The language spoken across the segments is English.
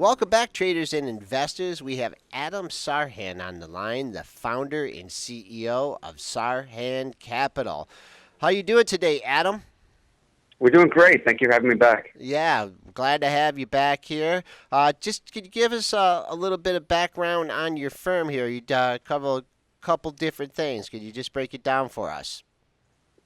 Welcome back, traders and investors. We have Adam Sarhan on the line, the founder and CEO of Sarhan Capital. How you doing today, Adam? We're doing great. Thank you for having me back. Yeah, glad to have you back here. Just could you give us a little bit of background on your firm here? You cover a couple different things. Could you just break it down for us?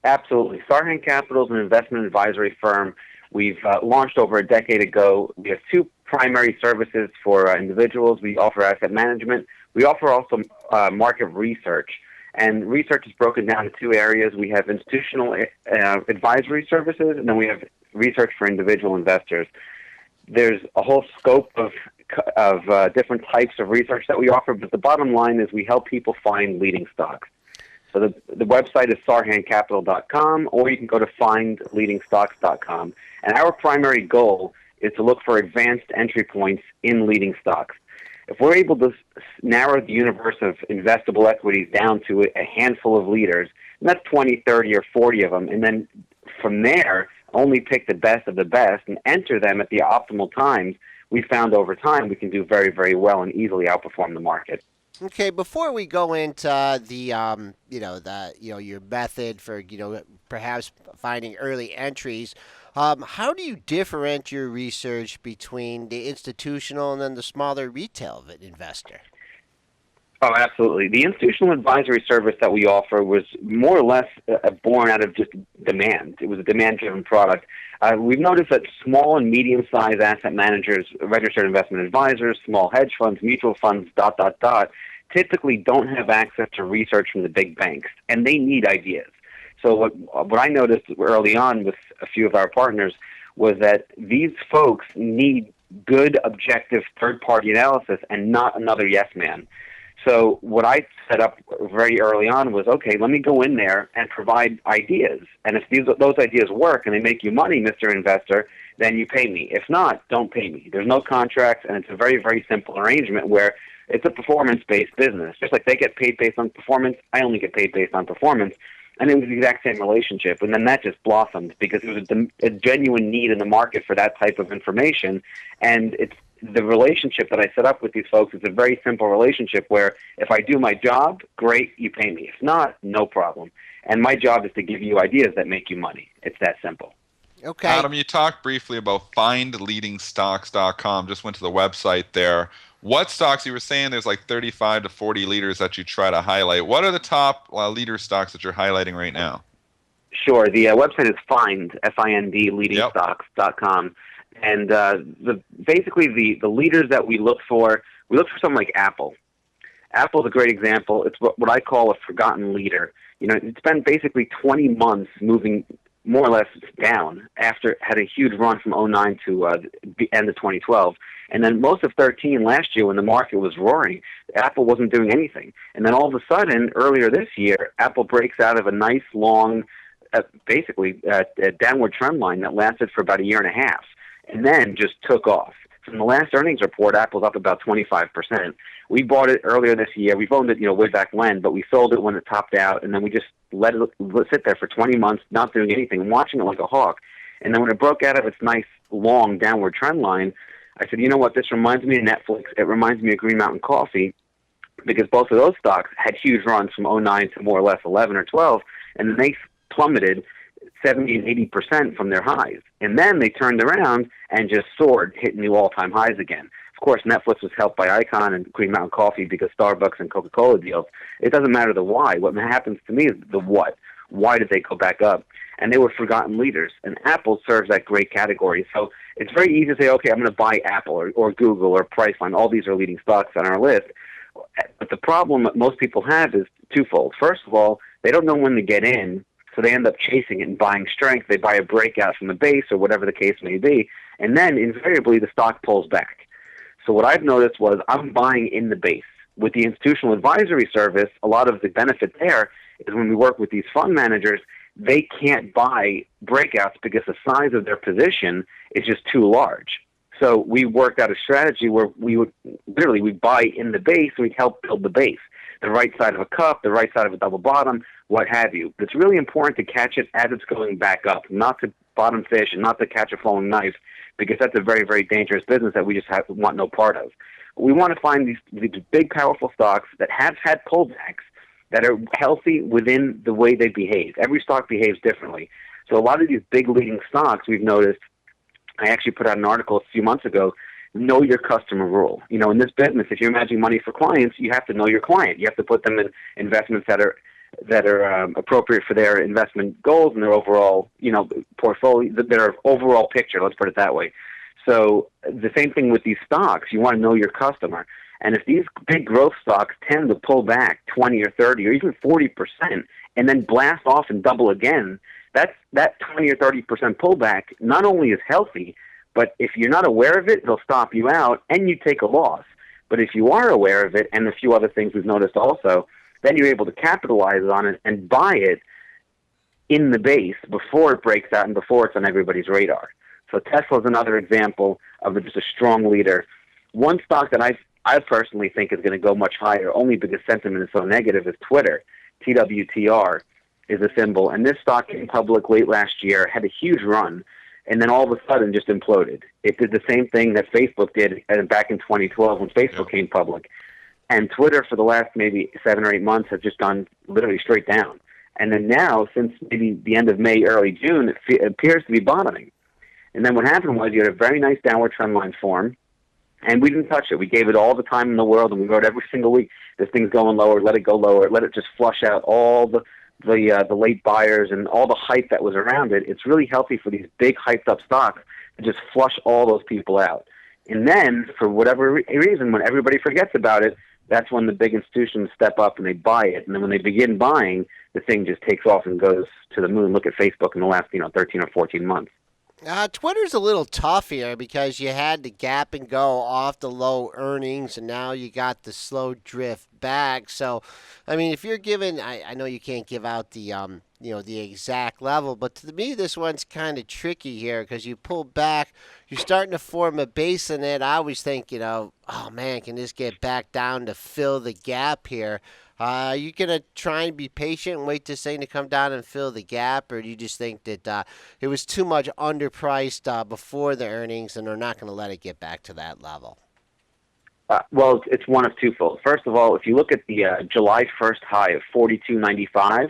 Absolutely. Sarhan Capital is an investment advisory firm. We've launched over a decade ago. We have two primary services for individuals. We offer asset management. We offer also market research. And research is broken down into two areas. We have institutional advisory services, and then we have research for individual investors. There's a whole scope of different types of research that we offer, but the bottom line is we help people find leading stocks. So the website is sarhancapital.com, or you can go to findleadingstocks.com. And our primary goal is to look for advanced entry points in leading stocks. If we're able to narrow the universe of investable equities down to a handful of leaders, and that's 20, 30, or 40 of them, and then from there, only pick the best of the best and enter them at the optimal times, we found over time we can do very, very well and easily outperform the market. Okay, before we go into your method for perhaps finding early entries, how do you differentiate your research between the institutional and then the smaller retail investor? Oh, absolutely. The institutional advisory service that we offer was more or less born out of just demand. It was a demand-driven product. We've noticed that small and medium-sized asset managers, registered investment advisors, small hedge funds, mutual funds, typically don't have access to research from the big banks, and they need ideas. So what I noticed early on with a few of our partners was that these folks need good, objective, third-party analysis and not another yes man. So what I set up very early on was, okay, let me go in there and provide ideas. And if those ideas work and they make you money, Mr. Investor, then you pay me. If not, don't pay me. There's no contracts, and it's a very, very simple arrangement where it's a performance-based business. Just like they get paid based on performance, I only get paid based on performance. And it was the exact same relationship. And then that just blossomed because there was a genuine need in the market for that type of information. And it's the relationship that I set up with these folks is a very simple relationship where if I do my job, great, you pay me. If not, no problem. And my job is to give you ideas that make you money. It's that simple. Okay. Adam, you talked briefly about findleadingstocks.com. Just went to the website there. What stocks, you were saying there's like 35 to 40 leaders that you try to highlight. What are the top leader stocks that you're highlighting right now? Sure. The website is F-I-N-D, leadingstocks.com. And basically the leaders that we look for something like Apple. Apple's a great example. It's what I call a forgotten leader. It's been basically 20 months moving more or less down after had a huge run from 2009 to the end of 2012. And then most of 2013 last year when the market was roaring, Apple wasn't doing anything. And then all of a sudden, earlier this year, Apple breaks out of a nice long, a downward trend line that lasted for about a year and a half and then just took off. From the last earnings report, Apple's up about 25%. We bought it earlier this year. We've owned it, way back when, but we sold it when it topped out, and then we just let it sit there for 20 months, not doing anything, watching it like a hawk. And then when it broke out of its nice, long, downward trend line, I said, you know what, this reminds me of Netflix. It reminds me of Green Mountain Coffee, because both of those stocks had huge runs from 2009 to more or less 11 or 12, and then they plummeted 70 and 80% from their highs. And then they turned around and just soared, hitting new all-time highs again. Of course, Netflix was helped by Icon and Green Mountain Coffee because Starbucks and Coca-Cola deals. It doesn't matter the why. What happens to me is the what. Why did they go back up? And they were forgotten leaders. And Apple serves that great category. So it's very easy to say, okay, I'm going to buy Apple or Google or Priceline. All these are leading stocks on our list. But the problem that most people have is twofold. First of all, they don't know when to get in, so they end up chasing it and buying strength. They buy a breakout from the base or whatever the case may be. And then invariably the stock pulls back. So what I've noticed was I'm buying in the base. With the institutional advisory service, a lot of the benefit there is when we work with these fund managers, they can't buy breakouts because the size of their position is just too large. So we worked out a strategy where we would buy in the base and we'd help build the base. The right side of a cup, the right side of a double bottom, what have you. But it's really important to catch it as it's going back up, not to bottom fish and not to catch a falling knife, because that's a very, very dangerous business that we just want no part of. We want to find these big, powerful stocks that have had pullbacks that are healthy within the way they behave. Every stock behaves differently. So a lot of these big leading stocks, we've noticed, I actually put out an article a few months ago, know your customer rule. You know, in this business, if you're managing money for clients, you have to know your client. You have to put them in investments that are appropriate for their investment goals and their overall, portfolio, their overall picture. Let's put it that way. So the same thing with these stocks. You want to know your customer. And if these big growth stocks tend to pull back 20 or 30 or even 40% and then blast off and double again, that 20 or 30% pullback not only is healthy, but if you're not aware of it, it'll stop you out and you take a loss. But if you are aware of it, and a few other things we've noticed also, then you're able to capitalize on it and buy it in the base before it breaks out and before it's on everybody's radar. So Tesla's another example of just a strong leader. One stock that I personally think is going to go much higher, only because sentiment is so negative, is Twitter. TWTR is a symbol. And this stock came public late last year, had a huge run, and then all of a sudden just imploded. It did the same thing that Facebook did back in 2012 when Facebook came public. And Twitter, for the last maybe 7 or 8 months, has just gone literally straight down. And then now, since maybe the end of May, early June, it appears to be bottoming. And then what happened was you had a very nice downward trend line form, and we didn't touch it. We gave it all the time in the world, and we wrote every single week, this thing's going lower, let it go lower, let it just flush out all the late buyers and all the hype that was around it. It's really healthy for these big hyped up stocks to just flush all those people out. And then, for whatever reason, when everybody forgets about it, that's when the big institutions step up and they buy it. And then when they begin buying, the thing just takes off and goes to the moon. Look at Facebook in the last 13 or 14 months. Twitter's a little tough here because you had the gap and go off the low earnings, and now you got the slow drift back. So, I mean, if you're given, I know you can't give out the the exact level, but to me, this one's kind of tricky here because you pull back, you're starting to form a base in it. I always think, oh man, can this get back down to fill the gap here? Are you going to try and be patient and wait this thing to come down and fill the gap, or do you just think that it was too much underpriced before the earnings and they're not going to let it get back to that level? Well, it's one of twofold. First of all, if you look at the July 1st high of 42.95,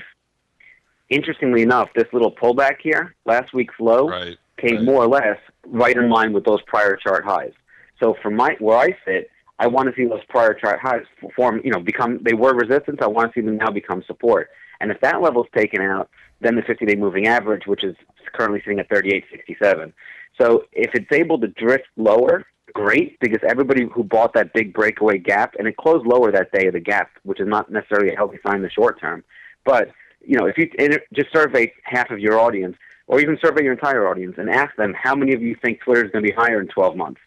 interestingly enough, this little pullback here, last week's low, came more or less right in line with those prior chart highs. So from where I sit, I want to see those prior chart highs they were resistance. I want to see them now become support. And if that level's taken out, then the 50-day moving average, which is currently sitting at 38.67. So if it's able to drift lower, great, because everybody who bought that big breakaway gap, and it closed lower that day of the gap, which is not necessarily a healthy sign in the short term. But, if you just survey half of your audience, or even survey your entire audience, and ask them how many of you think Twitter is going to be higher in 12 months,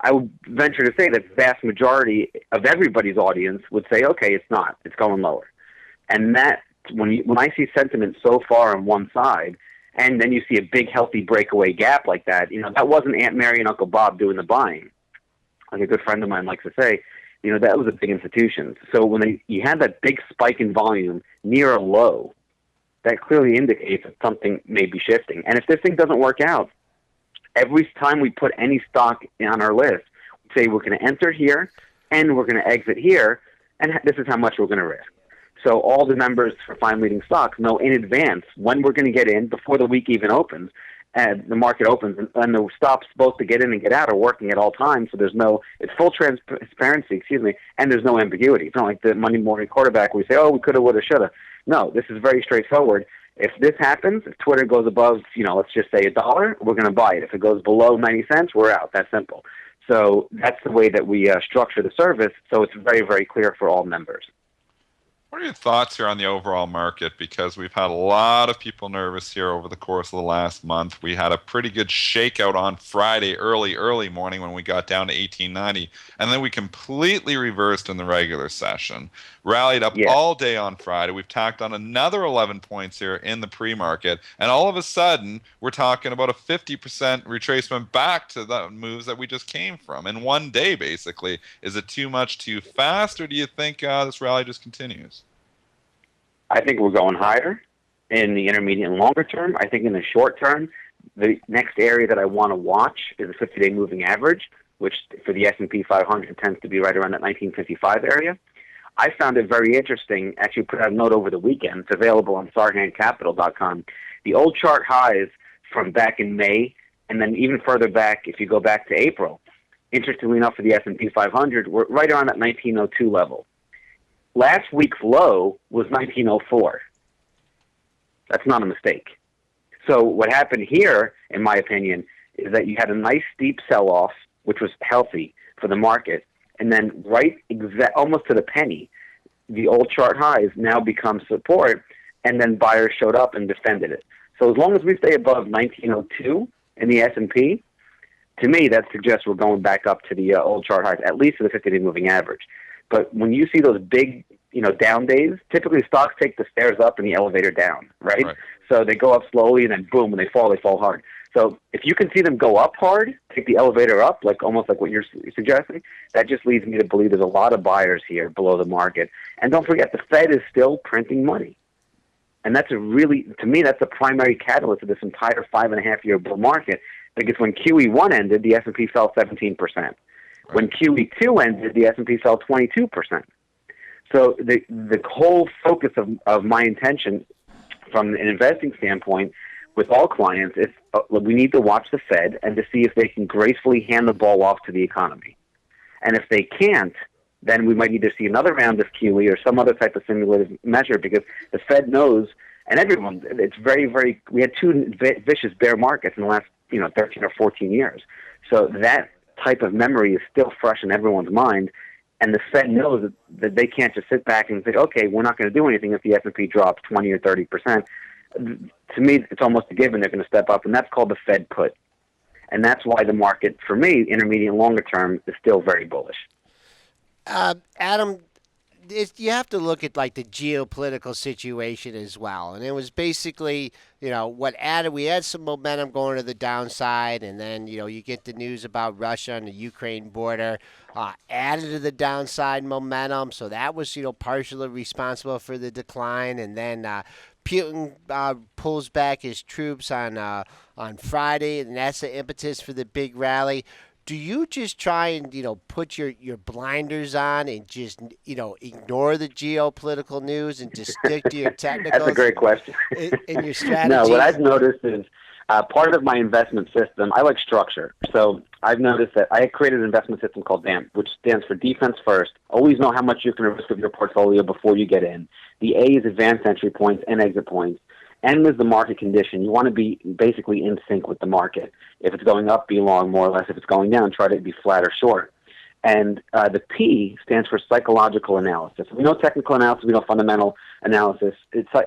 I would venture to say that the vast majority of everybody's audience would say, okay, it's not. It's going lower. And that, when I see sentiment so far on one side, and then you see a big, healthy breakaway gap like that, that wasn't Aunt Mary and Uncle Bob doing the buying. Like a good friend of mine likes to say, that was a big institution. So when you had that big spike in volume near a low, that clearly indicates that something may be shifting. And if this thing doesn't work out, every time we put any stock on our list, we say we're going to enter here and we're going to exit here, and this is how much we're going to risk. So all the members for Find Leading Stocks know in advance when we're going to get in before the week even opens, and the market opens, and the stops both to get in and get out are working at all times. So it's full transparency, and there's no ambiguity. It's not like the Monday morning quarterback where we say, oh, we coulda, woulda, shoulda. No, this is very straightforward. If this happens, if Twitter goes above, let's just say $1, we're going to buy it. If it goes below 90 cents, we're out. That's simple. So that's the way that we structure the service. So it's very, very clear for all members. What are your thoughts here on the overall market? Because we've had a lot of people nervous here over the course of the last month. We had a pretty good shakeout on Friday, early morning when we got down to 1890. And then we completely reversed in the regular session. Rallied up all day on Friday. We've tacked on another 11 points here in the pre-market. And all of a sudden, we're talking about a 50% retracement back to the moves that we just came from in one day, basically. Is it too much too fast, or do you think this rally just continues? I think we're going higher, in the intermediate and longer term. I think in the short term, the next area that I want to watch is the 50-day moving average, which for the S&P 500 tends to be right around that 1955 area. I found it very interesting. Actually, put out a note over the weekend. It's available on SarhanCapital.com. The old chart highs from back in May, and then even further back, if you go back to April, interestingly enough, for the S&P 500, we're right around that 1902 level. Last week's low was 1904. That's not a mistake. So what happened here, in my opinion, is that you had a nice steep sell-off, which was healthy for the market, and then almost to the penny, the old chart highs now become support, and then buyers showed up and defended it. So as long as we stay above 1902 in the S&P, to me that suggests we're going back up to the old chart highs, at least to the 50-day moving average. But when you see those big, down days, typically stocks take the stairs up and the elevator down, right? So they go up slowly and then boom, when they fall hard. So if you can see them go up hard, take the elevator up, almost like what you're suggesting, that just leads me to believe there's a lot of buyers here below the market. And don't forget, the Fed is still printing money. And that's to me, that's the primary catalyst of this entire 5.5-year bull market. Because when QE1 ended, the S&P fell 17%. When QE2 ended, the S&P fell 22%. So the whole focus of my intention from an investing standpoint with all clients is we need to watch the Fed and to see if they can gracefully hand the ball off to the economy. And if they can't, then we might either see another round of QE or some other type of stimulative measure, because the Fed knows, and everyone, it's very, very, we had two vicious bear markets in the last 13 or 14 years. So that type of memory is still fresh in everyone's mind. And the Fed knows that they can't just sit back and say, okay, we're not going to do anything if the S&P drops 20 or 30%. To me, it's almost a given they're going to step up, and that's called the Fed put. And that's why the market, for me, intermediate and longer term, is still very bullish. Adam, you have to look at the geopolitical situation as well. And it was basically, what added, we had some momentum going to the downside, and then, you get the news about Russia and the Ukraine border added to the downside momentum. So that was, partially responsible for the decline. And then Putin pulls back his troops on Friday, and that's the impetus for the big rally. Do you just try and, put your blinders on and just, ignore the geopolitical news and just stick to your technicals? That's a great question. In your strategy? No, what I've noticed is part of my investment system, I like structure. So I've noticed that I created an investment system called DAMP, which stands for Defense First. Always know how much you can risk of your portfolio before you get in. The A is advanced entry points and exit points. N is the market condition. You want to be basically in sync with the market. If it's going up, be long, more or less. If it's going down, try to be flat or short. And the P stands for psychological analysis. We know technical analysis, we know fundamental analysis.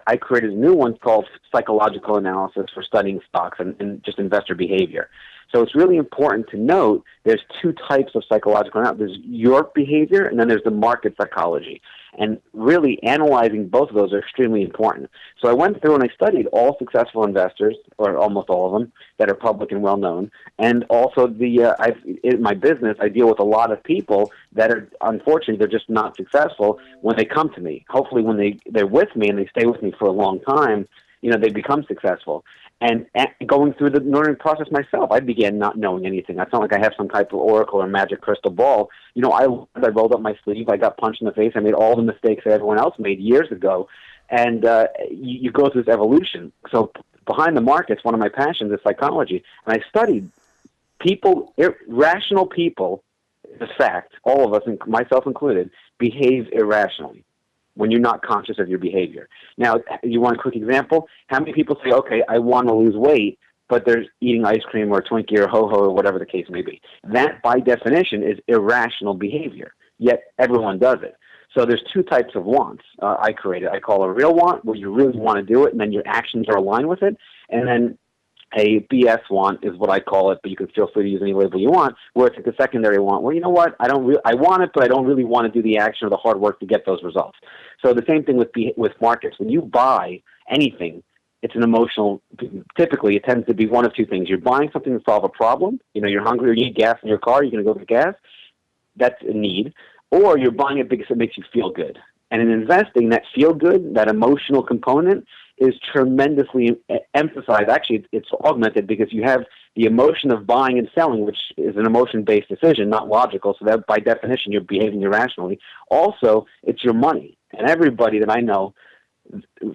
I created a new one called psychological analysis for studying stocks and just investor behavior. So it's really important to note there's two types of psychological analysis. There's your behavior, and then there's the market psychology. And really analyzing both of those are extremely important. So I went through and I studied all successful investors, or almost all of them, that are public and well-known. And also in my business, I deal with a lot of people that are, unfortunately, they're just not successful when they come to me. Hopefully when they're with me and they stay with me for a long time, they become successful. And going through the learning process myself, I began not knowing anything. It's not like I have some type of oracle or magic crystal ball. I rolled up my sleeve. I got punched in the face. I made all the mistakes that everyone else made years ago. And you go through this evolution. So behind the markets, one of my passions is psychology. And I studied people, irrational people, the fact, all of us, myself included, behave irrationally when you're not conscious of your behavior. Now, you want a quick example? How many people say, okay, I want to lose weight, but they're eating ice cream or a Twinkie or ho-ho or whatever the case may be? That, by definition, is irrational behavior, yet everyone does it. So there's two types of wants I created. I call a real want, where you really want to do it, and then your actions are aligned with it, and then a BS want is what I call it, but you can feel free to use any label you want, where it's like a secondary want, where, you know what, I want it, but I don't really want to do the action or the hard work to get those results. So the same thing with markets. When you buy anything, it's an emotional, typically it tends to be one of two things. You're buying something to solve a problem. You're hungry or you need gas in your car, you're going to go get gas. That's a need. Or you're buying it because it makes you feel good. And in investing, that feel good, that emotional component, is tremendously emphasized. Actually, it's augmented because you have the emotion of buying and selling, which is an emotion-based decision, not logical. So that by definition, you're behaving irrationally. Also, it's your money. And everybody that I know,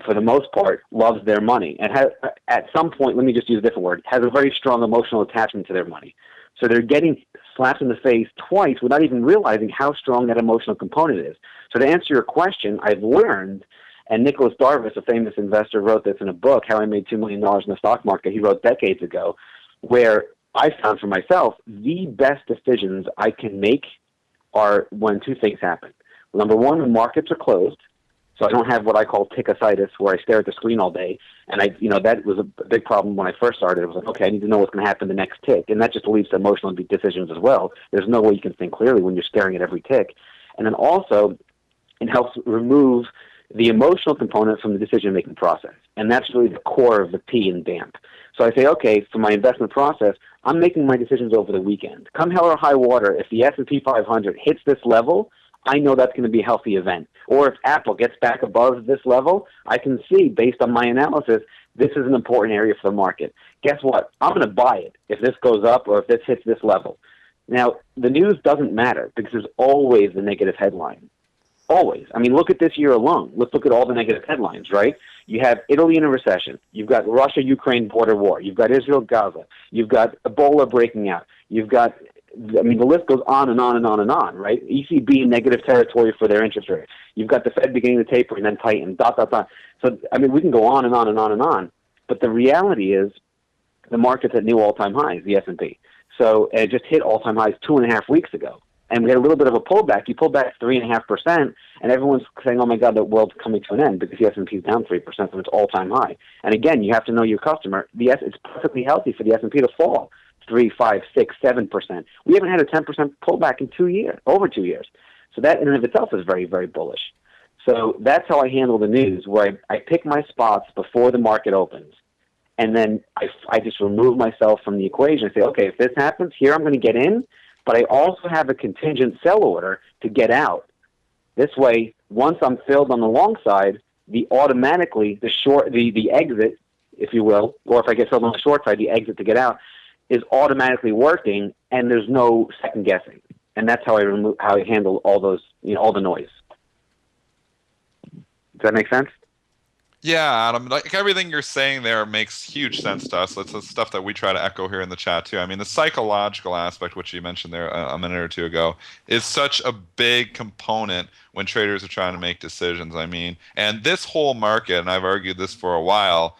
for the most part, loves their money. And has, at some point, let me just use a different word, has a very strong emotional attachment to their money. So they're getting slapped in the face twice without even realizing how strong that emotional component is. So to answer your question, I've learned, and Nicholas Darvis, a famous investor, wrote this in a book, How I Made $2 Million in the Stock Market. He wrote decades ago, where I found for myself the best decisions I can make are when two things happen. Number one, when markets are closed, so I don't have what I call tickositis, where I stare at the screen all day. And that was a big problem when I first started. It was like, okay, I need to know what's going to happen the next tick. And that just leads to emotional decisions as well. There's no way you can think clearly when you're staring at every tick. And then also, it helps remove the emotional component from the decision-making process. And that's really the core of the P in DAMP. So I say, okay, for my investment process, I'm making my decisions over the weekend. Come hell or high water, if the S&P 500 hits this level, I know that's going to be a healthy event. Or if Apple gets back above this level, I can see, based on my analysis, this is an important area for the market. Guess what? I'm going to buy it if this goes up or if this hits this level. Now, the news doesn't matter because there's always the negative headline. Always. I mean, look at this year alone. Let's look at all the negative headlines, right? You have Italy in a recession. You've got Russia-Ukraine border war. You've got Israel-Gaza. You've got Ebola breaking out. You've got, I mean, the list goes on and on and on and on, right? ECB in negative territory for their interest rate. You've got the Fed beginning to taper and then tighten, ... So, I mean, we can go on and on and on and on. But the reality is the market's at new all-time highs, the S&P. So it just hit all-time highs 2.5 weeks ago. And we had a little bit of a pullback. You pulled back 3.5%, and everyone's saying, oh, my God, the world's coming to an end because the S&P is down 3% from its all-time high. And, again, you have to know your customer. It's perfectly healthy for the S&P to fall 3, 5, 6, 7%. We haven't had a 10% pullback in 2 years, over 2 years. So that in and of itself is very, very bullish. So that's how I handle the news, where I pick my spots before the market opens. And then I just remove myself from the equation. I say, okay, if this happens, here I'm going to get in. But I also have a contingent sell order to get out. This way, once I'm filled on the long side, the exit, if you will, or if I get filled on the short side, the exit to get out is automatically working, and there's no second guessing. And that's how I handle all those, all the noise. Does that make sense? Yeah, Adam, like everything you're saying there makes huge sense to us. That's the stuff that we try to echo here in the chat too. I mean, the psychological aspect, which you mentioned there a minute or two ago, is such a big component when traders are trying to make decisions. I mean, and this whole market, and I've argued this for a while,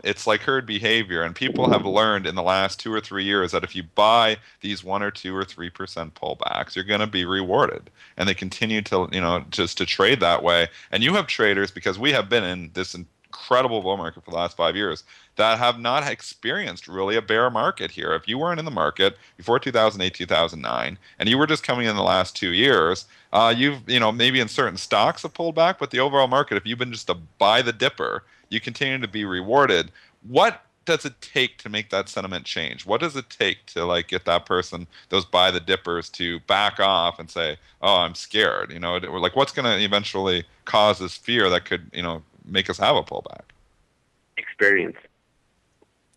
it's like herd behavior, and people have learned in the last 2 or 3 years that if you buy these 1 or 2 or 3% pullbacks, you're going to be rewarded, and they continue to, just to trade that way. And you have traders, because we have been in this incredible bull market for the last 5 years, that have not experienced really a bear market here. If you weren't in the market before 2008, 2009, and you were just coming in the last 2 years, you've, maybe in certain stocks have pulled back, but the overall market, if you've been just a buy the dipper, you continue to be rewarded. What does it take to make that sentiment change? What does it take to get that person, those buy the dippers, to back off and say, "Oh, I'm scared"? What's going to eventually cause this fear that could, make us have a pullback? Experience.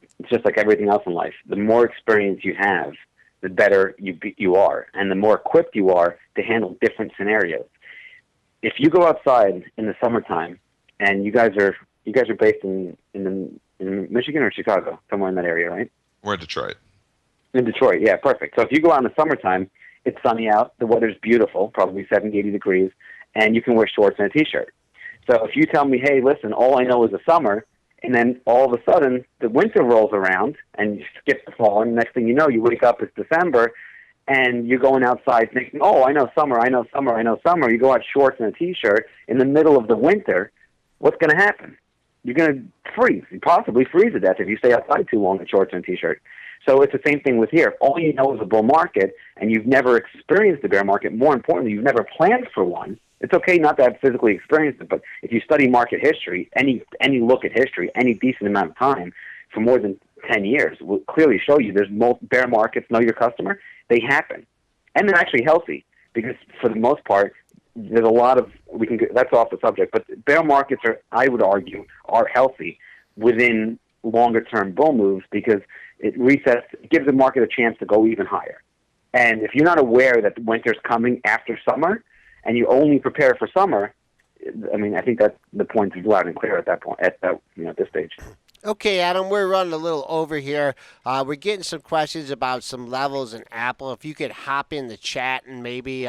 It's just like everything else in life. The more experience you have, the better you are, and the more equipped you are to handle different scenarios. If you go outside in the summertime, and you guys are based in Michigan or Chicago, somewhere in that area, right? We're in Detroit. In Detroit, yeah, perfect. So if you go out in the summertime, it's sunny out, the weather's beautiful, probably 70, 80 degrees, and you can wear shorts and a T-shirt. So if you tell me, hey, listen, all I know is the summer, and then all of a sudden the winter rolls around and you skip the fall, and the next thing you know, you wake up, it's December, and you're going outside thinking, oh, I know summer. You go out shorts and a T-shirt in the middle of the winter, what's going to happen? You're going to freeze. You possibly freeze to death if you stay outside too long in shorts and a T-shirt. So it's the same thing with here. If all you know is a bull market and you've never experienced a bear market, more importantly, you've never planned for one, it's okay not to have physically experienced it, but if you study market history, any look at history, any decent amount of time for more than 10 years will clearly show you there's bear markets, know your customer, they happen. And they're actually healthy because for the most part, there's a lot of that's off the subject, but bear markets are, I would argue, are healthy within longer term bull moves because it resets, it gives the market a chance to go even higher. And if you're not aware that winter's coming after summer, and you only prepare for summer, I mean, I think that the point is loud and clear at that point, at this stage. Okay, Adam, we're running a little over here. We're getting some questions about some levels in Apple. If you could hop in the chat and maybe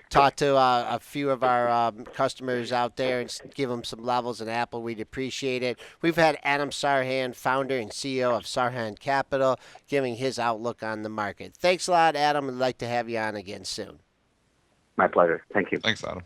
talk to a few of our customers out there and give them some levels in Apple, we'd appreciate it. We've had Adam Sarhan, founder and CEO of Sarhan Capital, giving his outlook on the market. Thanks a lot, Adam. I'd like to have you on again soon. My pleasure. Thank you. Thanks, Adam.